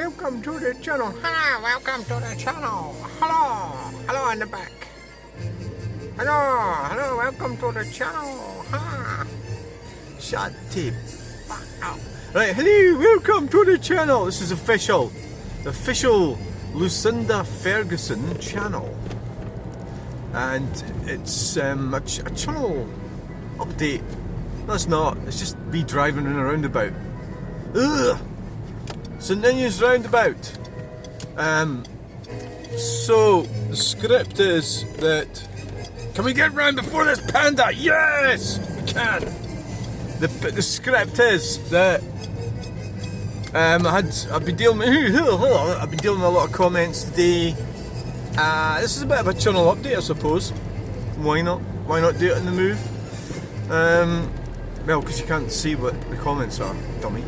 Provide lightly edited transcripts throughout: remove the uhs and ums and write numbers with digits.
welcome to the channel. Hello, welcome to the channel. Hello in the back. Hello, welcome to the channel. Shut the fuck up. Right, hello, welcome to the channel. This is the official Lucinda Ferguson channel. And it's a channel update. No, it's not. It's just me driving in a roundabout. Ugh! St Ninian's roundabout. So the script is that, can we get round before this panda? Yes, we can. The script is that I've been dealing with a lot of comments today. This is a bit of a channel update, I suppose. Why not? Why not do it in the move? Well, because you can't see what the comments are, dummy.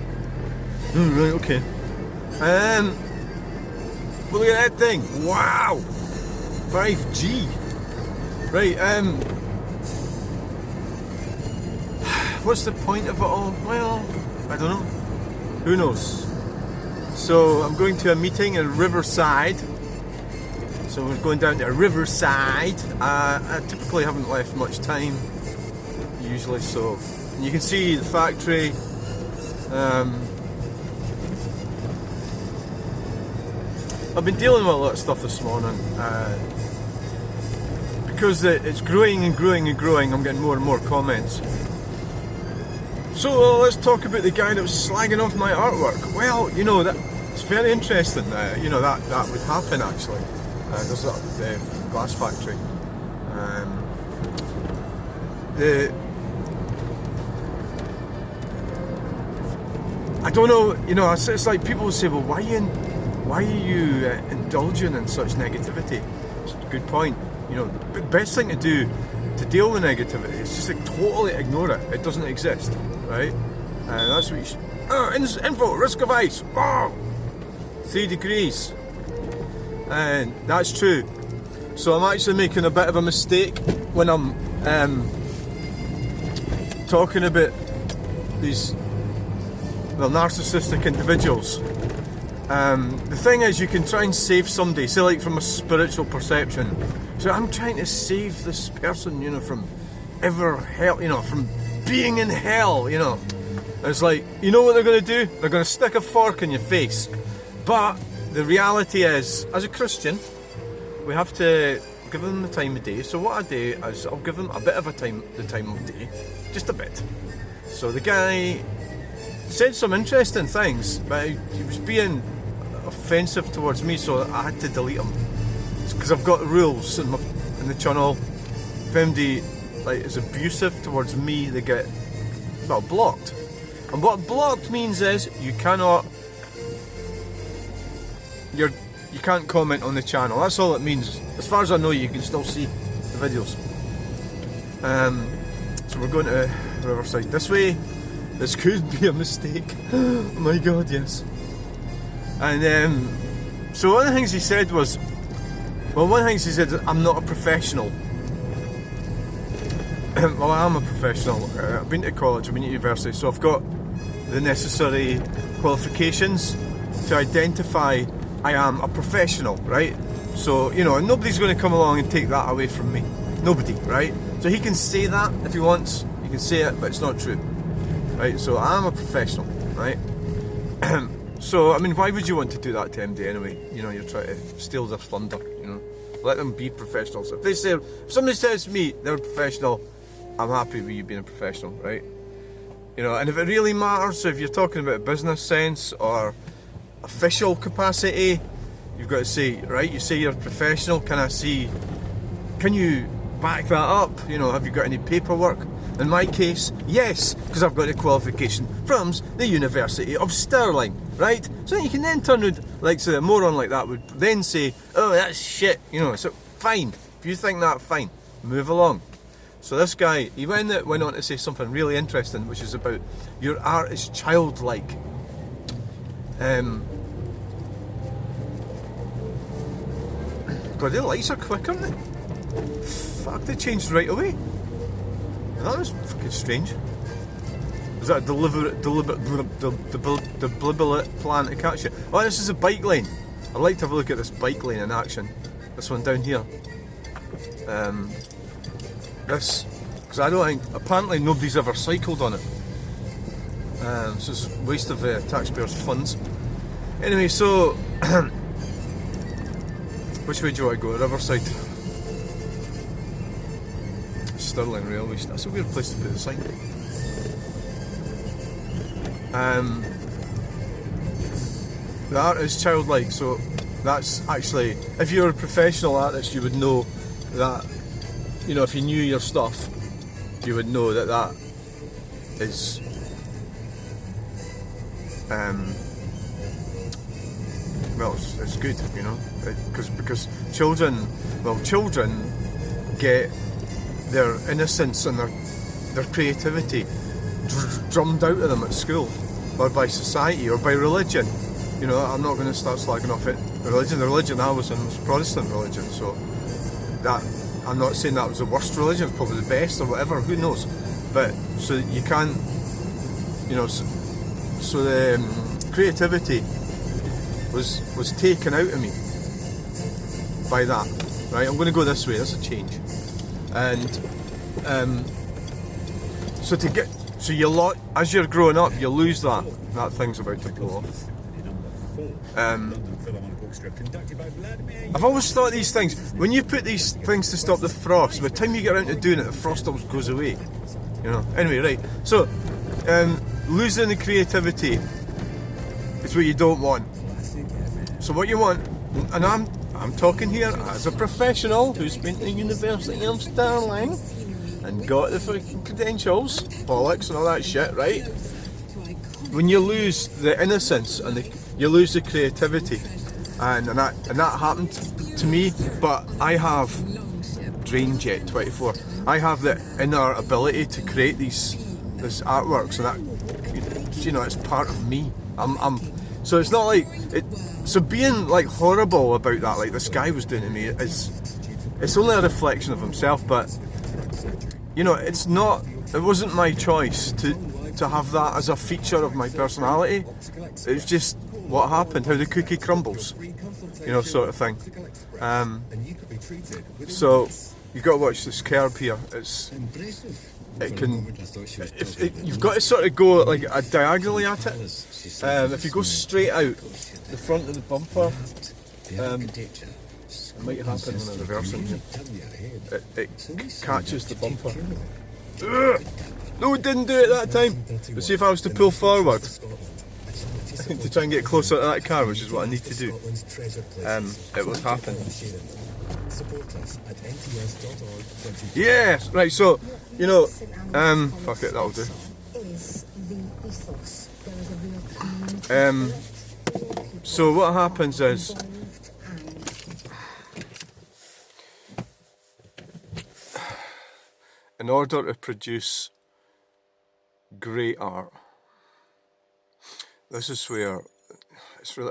Right, okay. Look at that thing. Wow! 5G. Right, what's the point of it all? Well, I don't know. Who knows? So, I'm going to a meeting in Riverside. So, we're going down to Riverside. I typically haven't left much time. Usually, so. And you can see the factory. I've been dealing with a lot of stuff this morning. Because it's growing and growing and growing, I'm getting more and more comments. So let's talk about the guy that was slagging off my artwork. Well, you know, it's very interesting. You know, that would happen actually. There's that glass factory. I don't know, you know, it's like people will say, well, why are you indulging in such negativity? It's a good point. You know, the best thing to do to deal with negativity is just like totally ignore it. It doesn't exist, right? And that's what you should. Info, risk of ice. Wow, 3 degrees. And that's true. So I'm actually making a bit of a mistake when I'm talking about these narcissistic individuals. The thing is, you can try and save somebody, say like from a spiritual perception. So I'm trying to save this person, you know, from hell, you know, from being in hell, you know. And it's like, you know what they're going to do? They're going to stick a fork in your face. But the reality is, as a Christian, we have to give them the time of day. So what I do is I'll give them a bit of the time of day, just a bit. So the guy said some interesting things, but he was being offensive towards me, so I had to delete him. Because I've got rules in the channel. If anybody is abusive towards me, they get blocked. And what blocked means is you can't comment on the channel. That's all it means. As far as I know, you can still see the videos. So we're going to Riverside this way. This could be a mistake. Oh my god, yes. And so one of the things he said was, I'm not a professional. Well, I am a professional. I've been to college, I've been to university, so I've got the necessary qualifications to identify I am a professional, right? So, you know, nobody's going to come along and take that away from me. Nobody, right? So he can say that if he wants, he can say it, but it's not true. Right, so I'm a professional, right? So, I mean, why would you want to do that to MD anyway? You know, you're trying to steal their thunder, you know. Let them be professionals. If somebody says to me they're a professional, I'm happy with you being a professional, right? You know, and if it really matters, so if you're talking about business sense or official capacity, you've got to say, right, you say you're a professional, can you back that up? You know, have you got any paperwork? In my case, yes, because I've got a qualification from the University of Stirling, right? So you can then turn around, so a moron like that would then say, oh, that's shit, you know, so fine. If you think that, fine, move along. So this guy, he went on to say something really interesting, which is about your art is childlike. God, the lights are quick, aren't they? Fuck, they changed right away. That was fucking strange. Was that a deliberate plan to catch you? Oh, this is a bike lane. I'd like to have a look at this bike lane in action. This one down here. This, because I don't think, apparently nobody's ever cycled on it. So it's a waste of taxpayers' funds. Anyway, so which way do you want to go? Riverside, Stirling Railway. That's a weird place to put the sign. The art is childlike, so that's actually, if you're a professional artist, you would know that, you know, if you knew your stuff, you would know that that is well, it's good, you know, because children get their innocence and their creativity drummed out of them at school, or by society, or by religion. You know, I'm not going to start slagging off it. The religion I was in was Protestant religion, so that, I'm not saying that was the worst religion, it's probably the best or whatever, who knows. But, so you can't, you know, so the creativity was taken out of me by that, right? I'm going to go this way, that's a change. And, so you as you're growing up, you lose that thing's about to blow off. I've always thought these things, when you put these things to stop the frost, by the time you get around to doing it, the frost almost goes away. You know. Anyway, right. So, losing the creativity is what you don't want. So what you want, and I'm talking here as a professional who's been to the University of Stirling and got the fucking credentials, bollocks and all that shit, right? When you lose the innocence and you lose the creativity, and that happened to me, but I have Drainjet 24. I have the inner ability to create this artworks, and that, you know, it's part of me. So it's not like it. So being like horrible about that, like this guy was doing to me, it's only a reflection of himself. But you know, it wasn't my choice to have that as a feature of my personality. It was just what happened, how the cookie crumbles, you know, sort of thing. So you've got to watch this curb here. You've got to sort of go like diagonally at it. If you go straight out the front of the bumper, it might happen when I'm reversing here. It catches the bumper. Ugh! No, it didn't do it that time. But see, if I was to pull forward to try and get closer to that car, which is what I need to do, it would happen. Yeah, right, so, you know, fuck it, that'll do. So what happens is, in order to produce great art, this is where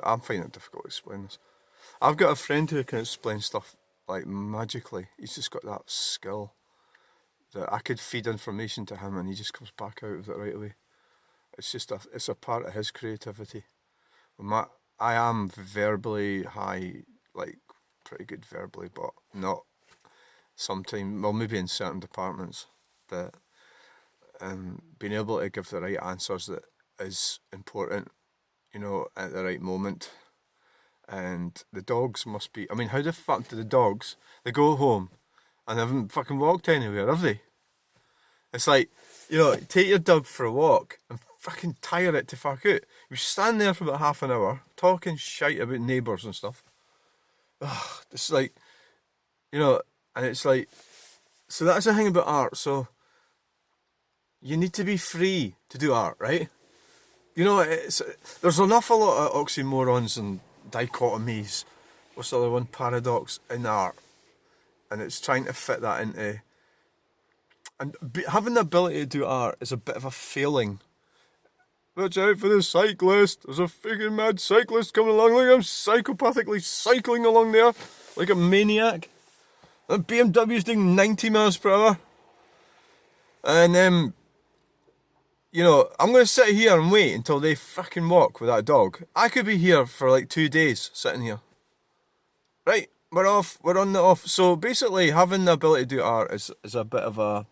I'm finding it difficult to explain this. I've got a friend who can explain stuff like magically. He's just got that skill that I could feed information to him and he just comes back out of it right away. It's a part of his creativity. I am verbally high, like pretty good verbally, but not sometimes, well, maybe in certain departments, that being able to give the right answers that is important, you know, at the right moment. And the dogs must be, I mean, how the fuck do the dogs, they go home and they haven't fucking walked anywhere, have they? It's like, you know, take your dog for a walk and fucking tire it to fuck out. You stand there for about half an hour talking shite about neighbours and stuff. Ugh, it's like, you know, and it's like, so that's the thing about art. So you need to be free to do art, right? You know, there's an awful lot of oxymorons and dichotomies. What's the other one? Paradox in art. And it's trying to fit that into... And having the ability to do art is a bit of a failing. Watch out for the cyclist. There's a freaking mad cyclist coming along. Look, I'm psychopathically cycling along there like a maniac. The BMW's doing 90 miles per hour. And you know, I'm going to sit here and wait until they fucking walk with that dog. I could be here for like 2 days sitting here. Right, we're off, we're on the off. So basically having the ability to do art is a bit of a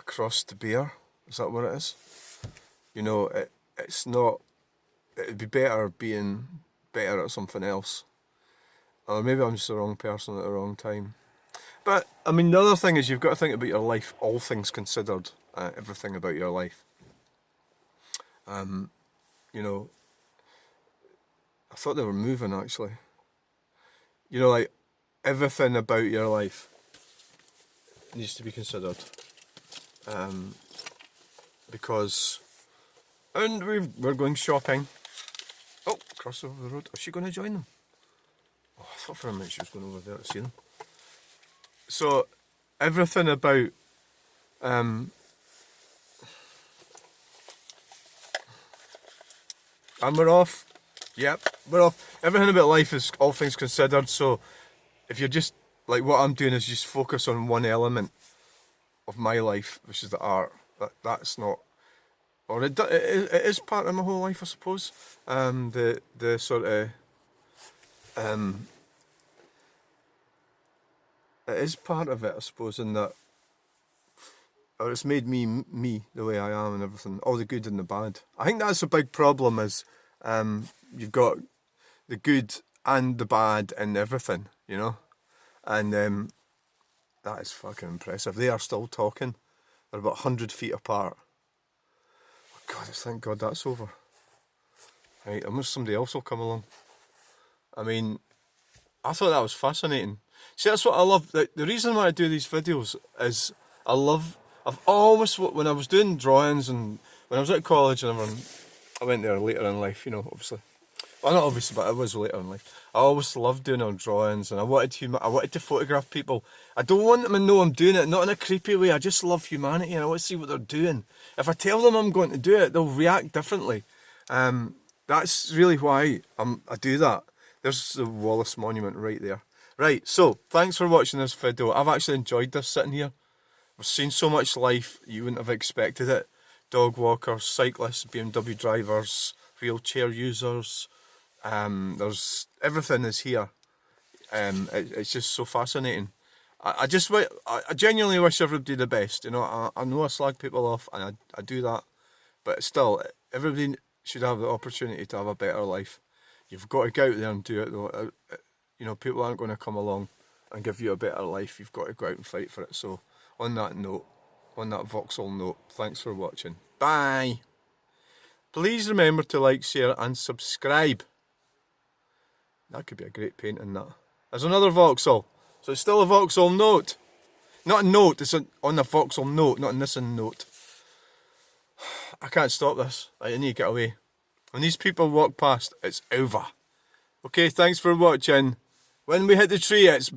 cross to bear. Is that what it is? You know, it's not, it'd be better being better at something else. Or maybe I'm just the wrong person at the wrong time. But, I mean, the other thing is you've got to think about your life, all things considered, everything about your life. You know, I thought they were moving, actually. You know, like, everything about your life needs to be considered. Because, and we're going shopping. Oh, cross over the road. Is she going to join them? Oh, I thought for a minute she was going over there to see them. So, everything about, and we're off. Yep, we're off. Everything about life is all things considered. So, if you're just, like what I'm doing is just focus on one element of my life, which is the art. That's not, or it is part of my whole life, I suppose. The sort of, it is part of it, I suppose, in that, or it's made me the way I am and everything, all the good and the bad. I think that's a big problem is, you've got the good and the bad and everything, you know, and that is fucking impressive. They are still talking. They're about 100 feet apart. Oh God, thank God that's over. Right, almost somebody else will come along. I mean, I thought that was fascinating. See, that's what I love. The reason why I do these videos is I've always, when I was doing drawings and when I was at college and everything, I went there later in life, you know, obviously. Well, not obviously, but I was later in life. I always loved doing all drawings and I wanted to photograph people. I don't want them to know I'm doing it, not in a creepy way. I just love humanity and I want to see what they're doing. If I tell them I'm going to do it, they'll react differently. That's really why I do that. There's the Wallace Monument right there. Right, so, thanks for watching this video. I've actually enjoyed this sitting here. I've seen so much life, you wouldn't have expected it. Dog walkers, cyclists, BMW drivers, wheelchair users. There's everything is here. It's just so fascinating. I genuinely wish everybody the best. You know, I know I slag people off, and I do that, but still, everybody should have the opportunity to have a better life. You've got to go out there and do it, though. You know, people aren't going to come along and give you a better life. You've got to go out and fight for it. So, on that note, on that Vauxhall note, thanks for watching. Bye. Please remember to like, share, and subscribe. That could be a great painting, that. There's another Vauxhall. So it's still a Vauxhall note. Not a note, it's on the Vauxhall note, not a Nissan note. I can't stop this. I need to get away. When these people walk past, it's over. Okay, thanks for watching. When we hit the tree, it's